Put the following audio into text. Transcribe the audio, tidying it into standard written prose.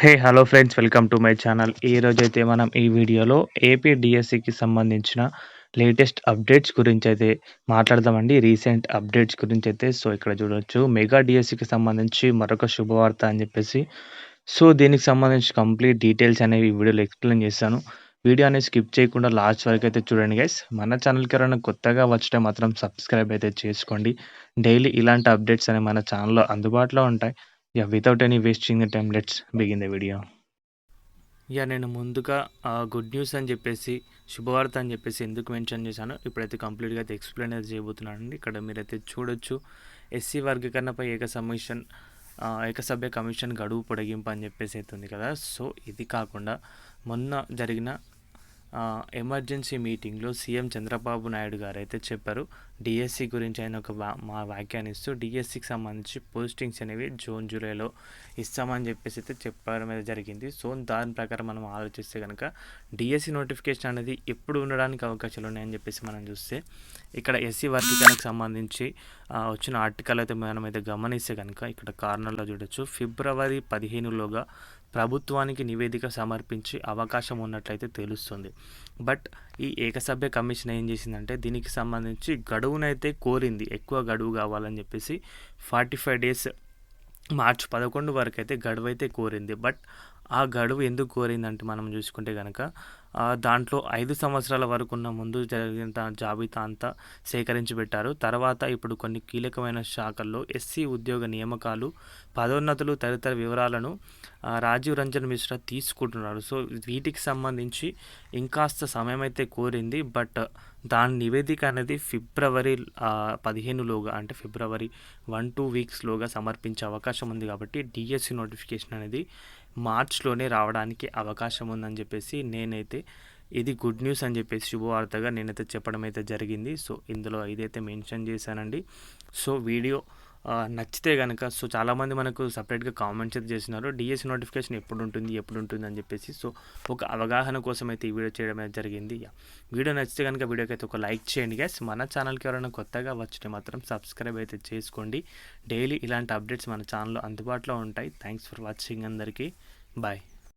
Hello friends, welcome to my channel. ఈరోజైతే మనం ఈ వీడియోలో ఏపీ డిఎస్సికి సంబంధించిన లేటెస్ట్ అప్డేట్స్ గురించైతే మాట్లాడదామండి. రీసెంట్ అప్డేట్స్ గురించైతే ఇక్కడ చూడొచ్చు. మెగా డిఎస్సికి సంబంధించి మరొక శుభవార్త అని చెప్పేసి. దీనికి సంబంధించి కంప్లీట్ డీటెయిల్స్ అనేవి ఈ వీడియోలో ఎక్స్‌ప్లెయిన్ చేశాను. వీడియో అనేది స్కిప్ చేయకుండా లాస్ట్ వరకైతే చూడండి గైస్. మన ఛానల్‌కి ఎవరైనా కొత్తగా వచ్చితే మాత్రం సబ్స్క్రైబ్ అయితే చేసుకోండి. డైలీ ఇలాంటి అప్డేట్స్ అనేవి మన ఛానల్‌లో అందుబాటులో ఉంటాయి. Without any wasting the time let's begin the video. నేను ముందుగా గుడ్ న్యూస్ అని చెప్పేసి, శుభవార్త అని చెప్పేసి ఎందుకు మెన్షన్ చేశానో ఇప్పుడైతే కంప్లీట్గా అయితే ఎక్స్ప్లెయిన్ అయితే చేయబోతున్నానండి. ఇక్కడ మీరైతే చూడొచ్చు, ఎస్సీ వర్గీకరణపై ఏకసభ్య కమిషన్ గడువు పొడిగింపు అని చెప్పేసి అయితే ఉంది కదా. ఇది కాకుండా మొన్న జరిగిన ఎమర్జెన్సీ మీటింగ్లో సీఎం చంద్రబాబు నాయుడు గారు అయితే చెప్పారు, డిఎస్సి గురించి ఆయన ఒక వ్యాఖ్యానిస్తూ డిఎస్సికి సంబంధించి పోస్టింగ్స్ అనేవి జూన్ జూలైలో ఇస్తామని చెప్పేసి అయితే చెప్పడం అయితే జరిగింది. దాని ప్రకారం మనం ఆలోచిస్తే కనుక డిఎస్సి నోటిఫికేషన్ అనేది ఎప్పుడు ఉండడానికి అవకాశాలు ఉన్నాయని చెప్పేసి మనం చూస్తే, ఇక్కడ ఎస్సీ వర్గీకరణకు సంబంధించి వచ్చిన ఆర్టికల్ అయితే మనం అయితే గమనిస్తే కనుక ఇక్కడ కారణంలో చూడొచ్చు, ఫిబ్రవరి 15లోగా ప్రభుత్వానికి నివేదిక సమర్పించే అవకాశం ఉన్నట్లయితే తెలుస్తుంది. బట్ ఈ ఏకసభ్య కమిషన్ ఏం చేసిందంటే దీనికి సంబంధించి గడువునైతే కోరింది, ఎక్కువ గడువు కావాలని చెప్పేసి 45 డేస్ మార్చి 11 వరకు అయితే గడువు అయితే కోరింది. బట్ ఆ గడువు ఎందుకు కోరిందంటే మనం చూసుకుంటే కనుక దాంట్లో 5 సంవత్సరాల వరకు ఉన్న ముందు జరిగిన జాబితా అంతా సేకరించి పెట్టారు. తర్వాత ఇప్పుడు కొన్ని కీలకమైన శాఖల్లో ఎస్సీ ఉద్యోగ నియామకాలు, పదోన్నతులు తదితర వివరాలను రాజీవ్ రంజన్ మిశ్రా తీసుకుంటున్నారు. వీటికి సంబంధించి ఇంకాస్త సమయం అయితే కోరింది. బట్ దాని నివేదిక అనేది ఫిబ్రవరి 15లోగా, అంటే ఫిబ్రవరి 1-2 వీక్స్లోగా సమర్పించే అవకాశం ఉంది. కాబట్టి డిఎస్సి నోటిఫికేషన్ అనేది మార్చ్లోనే రావడానికి అవకాశం ఉందని చెప్పేసి నేనైతే, ఇది గుడ్ న్యూస్ అని చెప్పేసి శుభవార్తగా నేనైతే చెప్పడం అయితే జరిగింది. ఇందులో ఇదైతే మెన్షన్ చేశానండి. వీడియో నచ్చితే కనుక చాలామంది మనకు సపరేట్గా కామెంట్స్ అయితే చేస్తున్నారు, డిఎస్సి నోటిఫికేషన్ ఎప్పుడు ఉంటుంది అని చెప్పేసి. ఒక అవగాహన కోసం అయితే ఈ వీడియో చేయడం అయితే జరిగింది. వీడియో నచ్చితే కనుక వీడియోకి అయితే ఒక లైక్ చేయండి గైస్. మన ఛానల్కి ఎవరైనా కొత్తగా వచ్చితే మాత్రం సబ్స్క్రైబ్ అయితే చేసుకోండి. డైలీ ఇలాంటి అప్డేట్స్ మన ఛానల్లో అందుబాటులో ఉంటాయి. థ్యాంక్స్ ఫర్ వాచింగ్ అందరికీ. బాయ్.